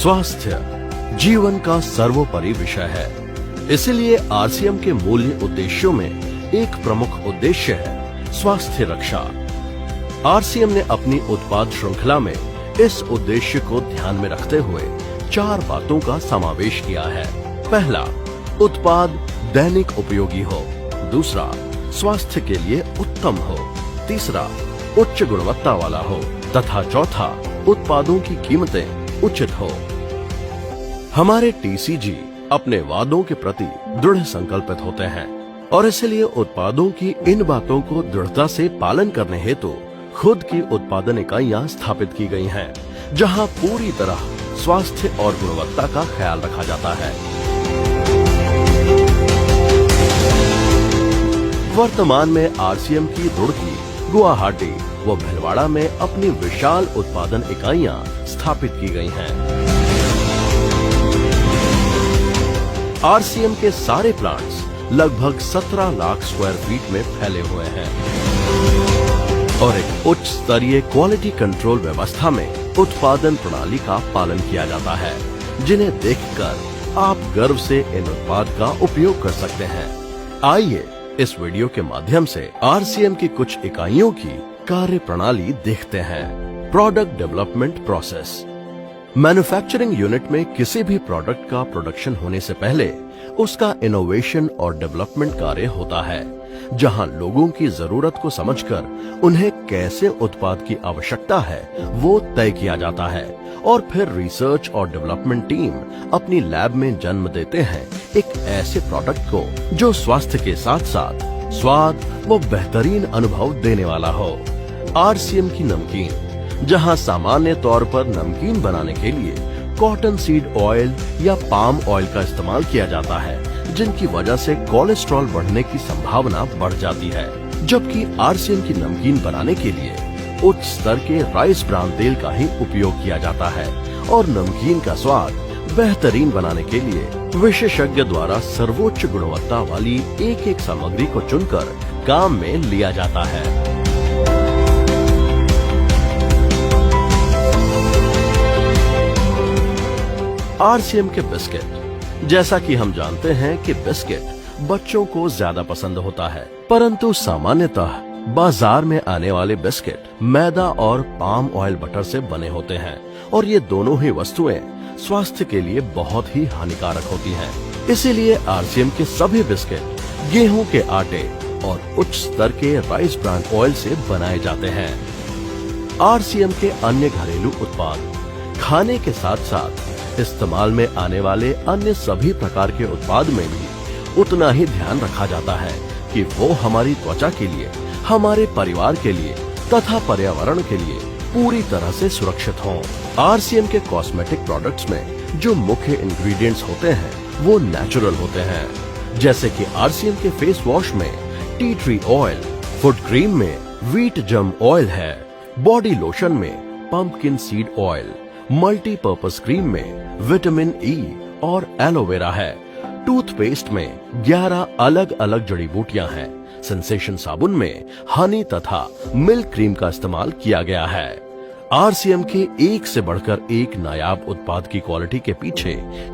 स्वास्थ्य जीवन का सर्वोपरि विषय है, इसलिए आरसीएम के मूल्य उद्देश्यों में एक प्रमुख उद्देश्य है स्वास्थ्य रक्षा। आरसीएम ने अपनी उत्पाद श्रृंखला में इस उद्देश्य को ध्यान में रखते हुए 4 बातों का समावेश किया है। पहला, उत्पाद दैनिक उपयोगी हो। दूसरा, स्वास्थ्य के लिए उत्तम हो। तीसरा, उच्च गुणवत्ता वाला हो तथा चौथा, उत्पादों की कीमतें उचित हो। हमारे टीसीजी अपने वादों के प्रति दृढ़ संकल्पित होते हैं और इसलिए उत्पादों की इन बातों को दृढ़ता से पालन करने हेतु खुद की उत्पादन इकाइयां स्थापित की गई हैं, जहां पूरी तरह स्वास्थ्य और गुणवत्ता का ख्याल रखा जाता है। वर्तमान में आरसीएम की रुड़की, गुवाहाटी व भीलवाड़ा में अपनी विशाल उत्पादन इकाइयां स्थापित की गई हैं। आरसीएम के सारे प्लांट्स लगभग 17 लाख स्क्वायर फीट में फैले हुए हैं और एक उच्च स्तरीय क्वालिटी कंट्रोल व्यवस्था में उत्पादन प्रणाली का पालन किया जाता है, जिन्हें देखकर आप गर्व से इन उत्पाद का उपयोग कर सकते हैं। आइए इस वीडियो के माध्यम से आरसीएम की कुछ इकाइयों की कार्य प्रणाली देखते हैं। Product development process. Manufacturing unit में किसी भी प्रोडक्ट का प्रोडक्शन होने से पहले उसका इनोवेशन और डेवलपमेंट कार्य होता है, जहां लोगों की जरूरत को समझकर उन्हें कैसे उत्पाद की आवश्यकता है वो तय किया जाता है और फिर रिसर्च और डेवलपमेंट टीम अपनी लैब में जन्म देते हैं एक ऐसे प्रोडक्ट को जो स्वास्थ्य के साथ साथ स्वाद व बेहतरीन अनुभव देने वाला हो। आरसीएम की नमकीन, जहां सामान्य तौर पर नमकीन बनाने के लिए कॉटन सीड ऑयल या पाम ऑयल का इस्तेमाल किया जाता है, जिनकी वजह से कोलेस्ट्रॉल बढ़ने की संभावना बढ़ जाती है, जबकि आरसीएम की नमकीन बनाने के लिए उच्च स्तर के राइस ब्रान तेल का ही उपयोग किया जाता है और नमकीन का स्वाद बेहतरीन बनाने के लिए विशेषज्ञ द्वारा सर्वोच्च गुणवत्ता वाली एक एक सामग्री को चुनकर काम में लिया जाता है। आरसीएम के बिस्किट। जैसा कि हम जानते हैं कि बिस्किट बच्चों को ज्यादा पसंद होता है, परंतु सामान्यतः बाजार में आने वाले बिस्किट मैदा और पाम ऑयल बटर से बने होते हैं और ये दोनों ही वस्तुएं स्वास्थ्य के लिए बहुत ही हानिकारक होती हैं। इसीलिए आरसीएम के सभी बिस्किट गेहूं के आटे और उच्च स्तर के राइस ब्रान ऑयल से बनाए जाते हैं। आरसीएम के अन्य घरेलू उत्पाद। खाने के साथ साथ इस्तेमाल में आने वाले अन्य सभी प्रकार के उत्पाद में भी उतना ही ध्यान रखा जाता है कि वो हमारी त्वचा के लिए, हमारे परिवार के लिए तथा पर्यावरण के लिए पूरी तरह से सुरक्षित हों। आरसीएम के कॉस्मेटिक प्रोडक्ट्स में जो मुख्य इंग्रेडिएंट्स होते हैं वो नेचुरल होते हैं, जैसे कि आरसीएम के फेस वॉश में tea tree oil, foot cream में व्हीट जम ऑयल है, बॉडी लोशन में pumpkin seed oil, multipurpose cream में विटामिन ई और एलोवेरा है, टूथपेस्ट में 11 अलग अलग जड़ी बूटियां हैं, सेंसेशन साबुन में हनी तथा मिल्क क्रीम का इस्तेमाल किया गया है। आरसीएम के एक से बढ़कर एक नायाब उत्पाद की क्वालिटी के पीछे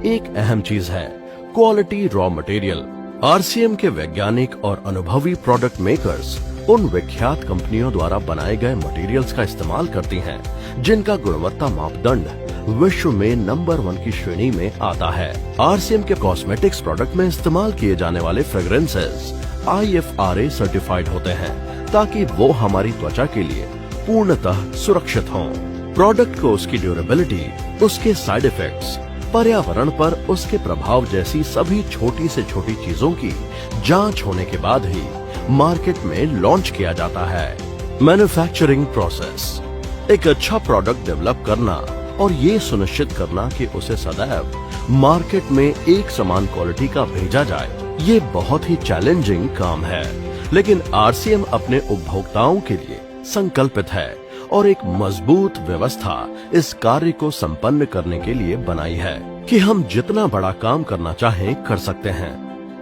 एक अहम चीज है, क्वालिटी रॉ मटेरियल। आरसीएम के वैज्ञानिक और अनुभवी प्रोडक्ट मेकर्स उन विख्यात कंपनियों द्वारा बनाए गए मटेरियल्स का इस्तेमाल करती हैं, जिनका गुणवत्ता मापदंड विश्व में नंबर 1 की श्रेणी में आता है। आरसीएम के कॉस्मेटिक्स प्रोडक्ट में इस्तेमाल किए जाने वाले फ्रेग्रेंसेस IFRA सर्टिफाइड होते हैं, ताकि वो हमारी त्वचा के लिए पूर्णतः सुरक्षित हों। प्रोडक्ट को उसकी ड्यूरेबिलिटी, उसके साइड इफेक्ट्स, पर्यावरण पर उसके प्रभाव जैसी सभी छोटी से छोटी चीजों की जांच होने के बाद ही मार्केट में लॉन्च किया जाता है। Manufacturing process. एक अच्छा प्रोडक्ट डेवलप करना और ये सुनिश्चित करना कि उसे सदैव मार्केट में एक समान क्वालिटी का भेजा जाए, ये बहुत ही चैलेंजिंग काम है, लेकिन आरसीएम अपने उपभोक्ताओं के लिए संकल्पित है और एक मजबूत व्यवस्था इस कार्य को संपन्न करने के लिए बनाई है कि हम जितना बड़ा काम करना चाहें कर सकते हैं,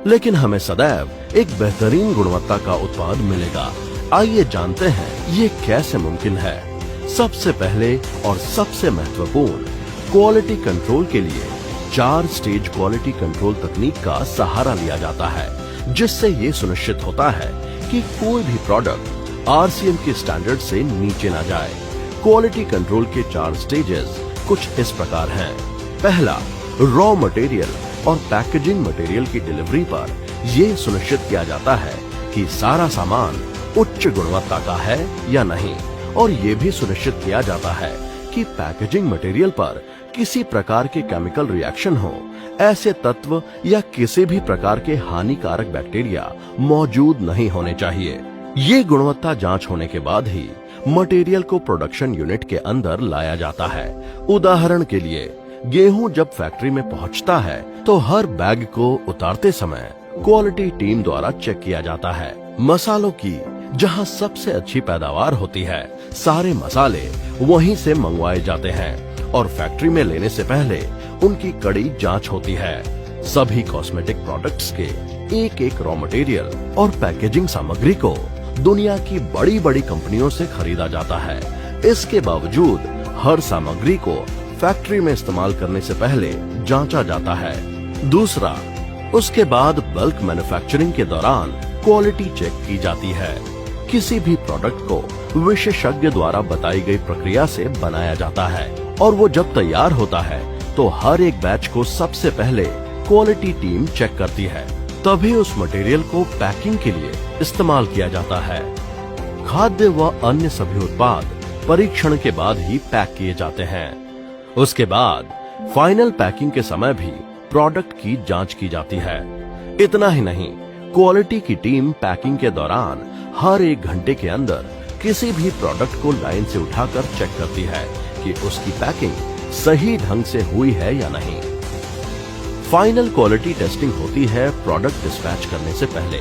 लेकिन हमें सदैव एक बेहतरीन गुणवत्ता का उत्पाद मिलेगा। आइए जानते हैं ये कैसे मुमकिन है। सबसे पहले और सबसे महत्वपूर्ण, क्वालिटी कंट्रोल के लिए 4 स्टेज क्वालिटी कंट्रोल तकनीक का सहारा लिया जाता है, जिससे ये सुनिश्चित होता है कि कोई भी प्रोडक्ट आरसीएम के स्टैंडर्ड से नीचे ना जाए। क्वालिटी कंट्रोल के 4 स्टेजेस कुछ इस प्रकार हैं। पहला, रॉ मटेरियल और पैकेजिंग मटेरियल की डिलीवरी पर यह सुनिश्चित किया जाता है कि सारा सामान उच्च गुणवत्ता का है या नहीं, और ये भी सुनिश्चित किया जाता है कि पैकेजिंग मटेरियल पर किसी प्रकार के केमिकल रिएक्शन हो, ऐसे तत्व या किसी भी प्रकार के हानिकारक बैक्टीरिया मौजूद नहीं होने चाहिए। ये गुणवत्ता जांच होने के बाद ही मटेरियल को प्रोडक्शन यूनिट के अंदर लाया जाता है। उदाहरण के लिए, गेहूं जब फैक्ट्री में पहुंचता है तो हर बैग को उतारते समय क्वालिटी टीम द्वारा चेक किया जाता है। मसालों की जहां सबसे अच्छी पैदावार होती है, सारे मसाले वहीं से मंगवाए जाते हैं और फैक्ट्री में लेने से पहले उनकी कड़ी जांच होती है। सभी कॉस्मेटिक प्रोडक्ट्स के एक रॉ मटेरियल और पैकेजिंग सामग्री को दुनिया की बड़ी बड़ी कंपनियों से खरीदा जाता है। इसके बावजूद हर सामग्री को फैक्ट्री में इस्तेमाल करने से पहले जांचा जाता है। दूसरा, उसके बाद बल्क मैन्युफैक्चरिंग के दौरान क्वालिटी चेक की जाती है। किसी भी प्रोडक्ट को विशेषज्ञ द्वारा बताई गई प्रक्रिया से बनाया जाता है और वो जब तैयार होता है तो हर एक बैच को सबसे पहले क्वालिटी टीम चेक करती है, तभी उस मटेरियल को पैकिंग के लिए इस्तेमाल किया जाता है। खाद्य व अन्य सभी उत्पाद परीक्षण के बाद ही पैक किए जाते हैं। उसके बाद फाइनल पैकिंग के समय भी प्रोडक्ट की जांच की जाती है। इतना ही नहीं, क्वालिटी की टीम पैकिंग के दौरान हर 1 घंटे के अंदर किसी भी प्रोडक्ट को लाइन से उठाकर चेक करती है कि उसकी पैकिंग सही ढंग से हुई है या नहीं। फाइनल क्वालिटी टेस्टिंग होती है प्रोडक्ट डिस्पैच करने से पहले।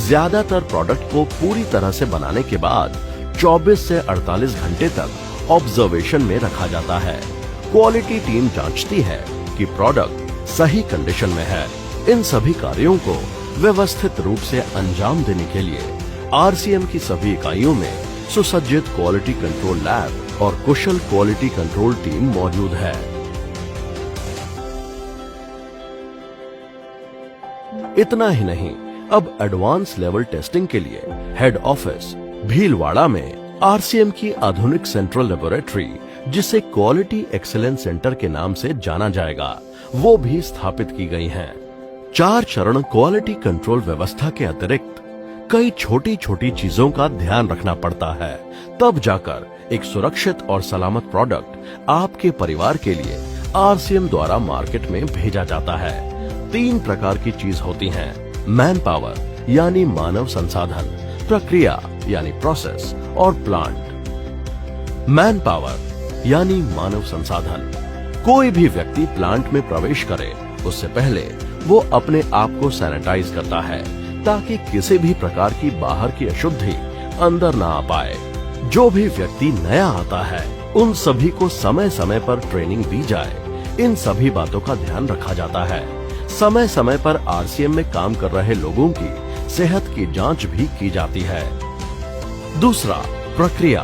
ज्यादातर प्रोडक्ट को पूरी तरह से बनाने के बाद 24 से 48 घंटे तक ऑब्जर्वेशन में रखा जाता है। क्वालिटी टीम जांचती है कि प्रोडक्ट सही कंडीशन में है। इन सभी कार्यों को व्यवस्थित रूप से अंजाम देने के लिए आरसीएम की सभी इकाइयों में सुसज्जित क्वालिटी कंट्रोल लैब और कुशल क्वालिटी कंट्रोल टीम मौजूद है। इतना ही नहीं, अब एडवांस लेवल टेस्टिंग के लिए हेड ऑफिस भीलवाड़ा में आरसीएम की आधुनिक सेंट्रल लेबोरेटरी, जिसे क्वालिटी एक्सीलेंस सेंटर के नाम से जाना जाएगा, वो भी स्थापित की गई हैं। 4 चरण क्वालिटी कंट्रोल व्यवस्था के अतिरिक्त कई छोटी छोटी चीजों का ध्यान रखना पड़ता है, तब जाकर एक सुरक्षित और सलामत प्रोडक्ट आपके परिवार के लिए आरसीएम द्वारा मार्केट में भेजा जाता है। 3 प्रकार की चीज होती हैं: मैन पावर यानी मानव संसाधन, प्रक्रिया यानी प्रोसेस और प्लांट। मैन पावर यानी मानव संसाधन, कोई भी व्यक्ति प्लांट में प्रवेश करे उससे पहले वो अपने आप को सैनिटाइज करता है ताकि किसी भी प्रकार की बाहर की अशुद्धि अंदर ना आ पाए। जो भी व्यक्ति नया आता है उन सभी को समय समय पर ट्रेनिंग दी जाए। इन सभी बातों का ध्यान रखा जाता है। समय समय पर आरसीएम में काम कर रहे लोगों की सेहत की जांच भी की जाती है। दूसरा, प्रक्रिया।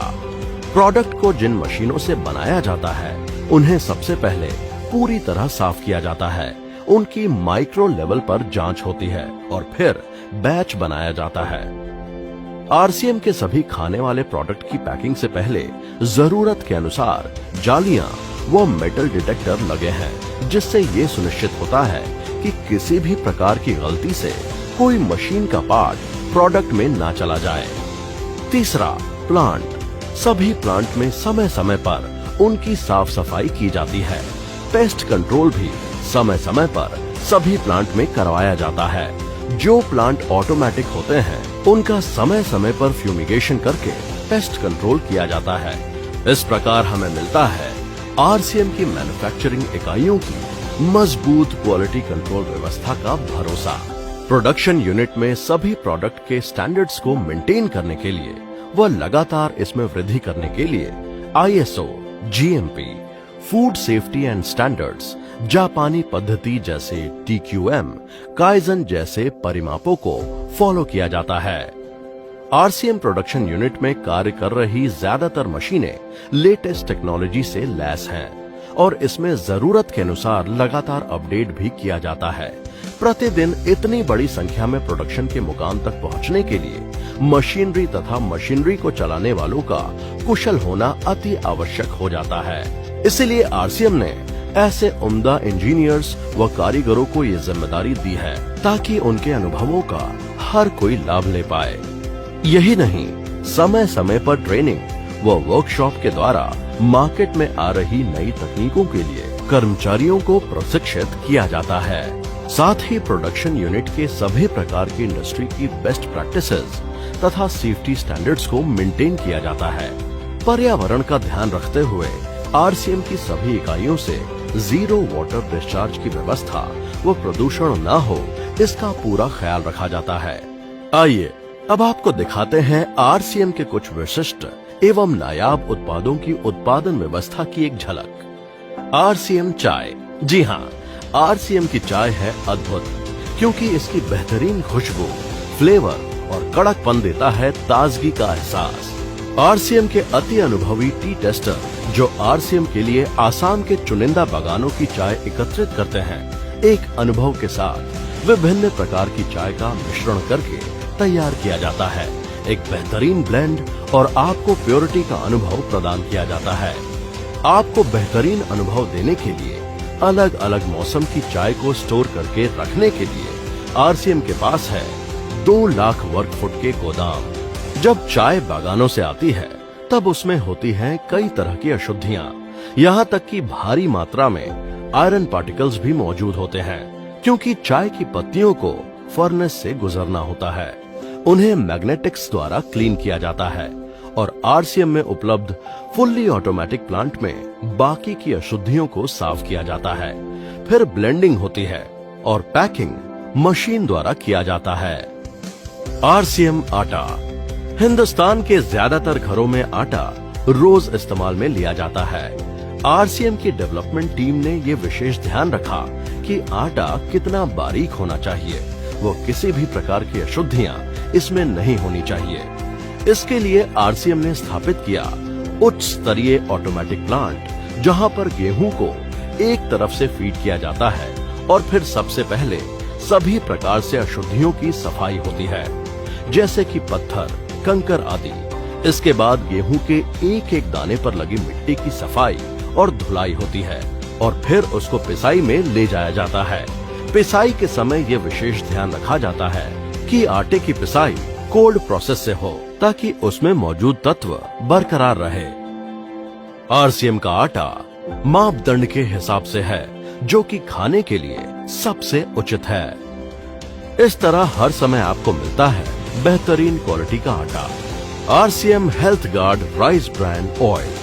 प्रोडक्ट को जिन मशीनों से बनाया जाता है उन्हें सबसे पहले पूरी तरह साफ किया जाता है। उनकी माइक्रो लेवल पर जांच होती है और फिर बैच बनाया जाता है। आरसीएम के सभी खाने वाले प्रोडक्ट की पैकिंग से पहले जरूरत के अनुसार जालियां व मेटल डिटेक्टर लगे हैं, जिससे ये सुनिश्चित होता है कि किसी भी प्रकार की गलती से कोई मशीन का पार्ट प्रोडक्ट में ना चला जाए। तीसरा, प्लांट। सभी प्लांट में समय समय पर उनकी साफ सफाई की जाती है। पेस्ट कंट्रोल भी समय समय पर सभी प्लांट में करवाया जाता है। जो प्लांट ऑटोमेटिक होते हैं उनका समय समय पर फ्यूमिगेशन करके पेस्ट कंट्रोल किया जाता है। इस प्रकार हमें मिलता है आरसीएम की मैन्युफैक्चरिंग इकाइयों की मजबूत क्वालिटी कंट्रोल व्यवस्था का भरोसा। प्रोडक्शन यूनिट में सभी प्रोडक्ट के स्टैंडर्ड्स को मेंटेन करने के लिए व लगातार इसमें वृद्धि करने के लिए ISO, GMP, food safety and standards, जापानी पद्धति जैसे टीक्यूएम, काइजन जैसे परिमापों को फॉलो किया जाता है। आरसीएम प्रोडक्शन यूनिट में कार्य कर रही ज्यादातर मशीनें लेटेस्ट टेक्नोलॉजी से लैस हैं। और इसमें जरूरत के अनुसार लगातार अपडेट भी किया जाता है। प्रतिदिन इतनी बड़ी संख्या में प्रोडक्शन के मुकाम तक पहुंचने के लिए मशीनरी तथा मशीनरी को चलाने वालों का कुशल होना अति आवश्यक हो जाता है। इसीलिए आरसीएम ने ऐसे उम्दा इंजीनियर्स व कारीगरों को ये जिम्मेदारी दी है ताकि उनके अनुभवों का हर कोई लाभ ले पाए। यही नहीं, समय समय पर ट्रेनिंग व वर्कशॉप के द्वारा मार्केट में आ रही नई तकनीकों के लिए कर्मचारियों को प्रशिक्षित किया जाता है। साथ ही प्रोडक्शन यूनिट के सभी प्रकार की इंडस्ट्री की बेस्ट प्रैक्टिसेस तथा सेफ्टी स्टैंडर्ड्स को मेंटेन किया जाता है। पर्यावरण का ध्यान रखते हुए आरसीएम की सभी इकाइयों से जीरो वाटर डिस्चार्ज की व्यवस्था व प्रदूषण न हो, इसका पूरा ख्याल रखा जाता है। आइए अब आपको दिखाते हैं आरसीएम के कुछ विशिष्ट एवं नायाब उत्पादों की उत्पादन व्यवस्था की एक झलक। आरसीएम चाय। जी हाँ, आरसीएम की चाय है अद्भुत, क्योंकि इसकी बेहतरीन खुशबू, फ्लेवर और कड़कपन देता है ताजगी का एहसास। आरसीएम के अति अनुभवी टी टेस्टर जो आरसीएम के लिए आसाम के चुनिंदा बागानों की चाय एकत्रित करते हैं, एक अनुभव के साथ विभिन्न प्रकार की चाय का मिश्रण करके तैयार किया जाता है। एक बेहतरीन ब्लेंड और आपको प्योरिटी का अनुभव प्रदान किया जाता है। आपको बेहतरीन अनुभव देने के लिए अलग अलग मौसम की चाय को स्टोर करके रखने के लिए आरसीएम के पास है 2 लाख वर्ग फुट के गोदाम। जब चाय बागानों से आती है तब उसमें होती हैं कई तरह की अशुद्धियां, यहाँ तक कि भारी मात्रा में आयरन पार्टिकल्स भी मौजूद होते हैं, क्योंकि चाय की पत्तियों को फर्नेस से गुजरना होता है। उन्हें मैग्नेटिक्स द्वारा क्लीन किया जाता है और आरसीएम में उपलब्ध फुल्ली ऑटोमेटिक प्लांट में बाकी की अशुद्धियों को साफ किया जाता है। फिर ब्लेंडिंग होती है और पैकिंग मशीन द्वारा किया जाता है। आरसीएम आटा। हिंदुस्तान के ज्यादातर घरों में आटा रोज इस्तेमाल में लिया जाता है। आरसीएम की डेवलपमेंट टीम ने ये विशेष ध्यान रखा कि आटा कितना बारीक होना चाहिए, वो किसी भी प्रकार की अशुद्धियां इसमें नहीं होनी चाहिए। इसके लिए आरसीएम ने स्थापित किया उच्च स्तरीय ऑटोमेटिक प्लांट, जहां पर गेहूं को एक तरफ से फीड किया जाता है और फिर सबसे पहले सभी प्रकार से अशुद्धियों की सफाई होती है, जैसे कि पत्थर, कंकर आदि। इसके बाद गेहूं के एक एक दाने पर लगी मिट्टी की सफाई और धुलाई होती है और फिर उसको पिसाई में ले जाया जाता है। पिसाई के समय यह विशेष ध्यान रखा जाता है कि आटे की पिसाई कोल्ड प्रोसेस से हो, ताकि उसमें मौजूद तत्व बरकरार रहे। आरसीएम का आटा मापदंड के हिसाब से है, जो कि खाने के लिए सबसे उचित है। इस तरह हर समय आपको मिलता है बेहतरीन क्वालिटी का आटा। RCM health guard rice brand oil.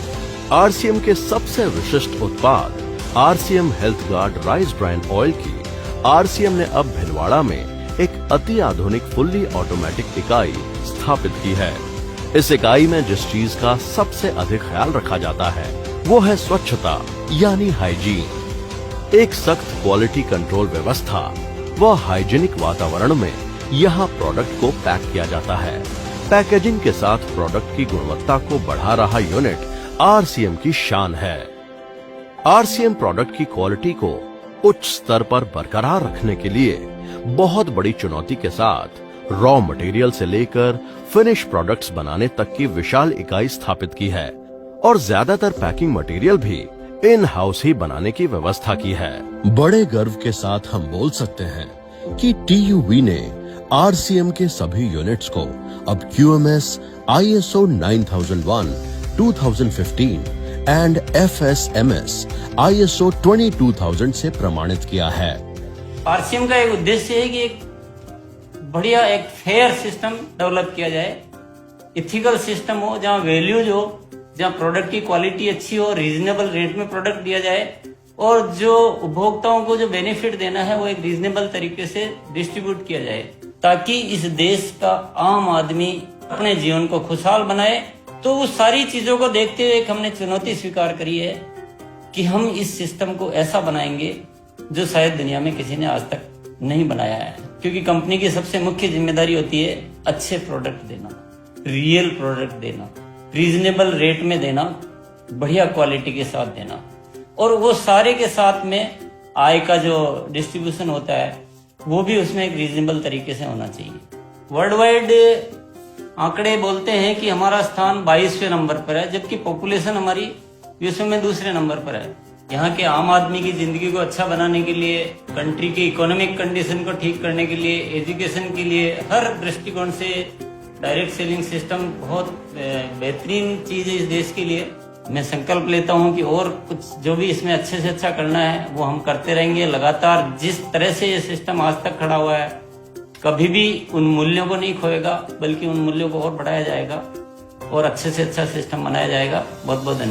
RCM के सबसे विशिष्ट उत्पाद RCM health guard rice brand oil की आरसीएम ने अब भिलवाड़ा में एक अति आधुनिक फुल्ली ऑटोमेटिक इकाई स्थापित की है। इस इकाई में जिस चीज का सबसे अधिक ख्याल रखा जाता है वो है स्वच्छता, यानी हाइजीन। एक सख्त क्वालिटी कंट्रोल व्यवस्था व हाइजीनिक वातावरण में यहाँ प्रोडक्ट को पैक किया जाता है। पैकेजिंग के साथ प्रोडक्ट की गुणवत्ता को बढ़ा रहा यूनिट आरसीएम की शान है। आरसीएम प्रोडक्ट की क्वालिटी को उच्च स्तर पर बरकरार रखने के लिए बहुत बड़ी चुनौती के साथ रॉ मटेरियल से लेकर फिनिश प्रोडक्ट्स बनाने तक की विशाल इकाई स्थापित की है और ज्यादातर पैकिंग मटेरियल भी इन हाउस ही बनाने की व्यवस्था की है। बड़े गर्व के साथ हम बोल सकते हैं कि टीयूवी ने आरसीएम के सभी यूनिट्स को अब QMS, ISO 9001, 2015 and FSMS, ISO 22000 से प्रमाणित किया है। आरसीएम का एक उद्देश्य है कि एक बढ़िया एक फेयर सिस्टम डेवलप किया जाए, इथिकल सिस्टम हो, जहाँ वैल्यूज हो, जहाँ प्रोडक्ट की क्वालिटी अच्छी हो, रीजनेबल रेट में प्रोडक्ट दिया जाए और जो उपभोक्ताओं को जो बेनिफिट देना है वो एक रीजनेबल तरीके से डिस्ट्रीब्यूट किया जाए, ताकि इस देश का आम आदमी अपने जीवन को खुशहाल बनाए। तो उस सारी चीजों को देखते हुए एक हमने चुनौती स्वीकार करी है कि हम इस सिस्टम को ऐसा बनाएंगे जो शायद दुनिया में किसी ने आज तक नहीं बनाया है, क्योंकि कंपनी की सबसे मुख्य जिम्मेदारी होती है अच्छे प्रोडक्ट देना, रियल प्रोडक्ट देना, रीजनेबल रेट में देना, बढ़िया क्वालिटी के साथ देना और वो सारे के साथ में आय का जो डिस्ट्रीब्यूशन होता है वो भी उसमें एक रीजनेबल तरीके से होना चाहिए। वर्ल्ड वाइड आंकड़े बोलते हैं कि हमारा स्थान 22वें नंबर पर है, जबकि पॉपुलेशन हमारी विश्व में दूसरे नंबर पर है। यहाँ के आम आदमी की जिंदगी को अच्छा बनाने के लिए, कंट्री की इकोनॉमिक कंडीशन को ठीक करने के लिए, एजुकेशन के लिए, हर दृष्टिकोण से डायरेक्ट सेलिंग सिस्टम बहुत बेहतरीन चीज है इस देश के लिए। मैं संकल्प लेता हूं कि और कुछ जो भी इसमें अच्छे से अच्छा करना है वो हम करते रहेंगे लगातार। जिस तरह से ये सिस्टम आज तक खड़ा हुआ है, कभी भी उन मूल्यों को नहीं खोएगा, बल्कि उन मूल्यों को और बढ़ाया जाएगा और अच्छे से अच्छा सिस्टम बनाया जाएगा। बहुत बहुत धन्यवाद।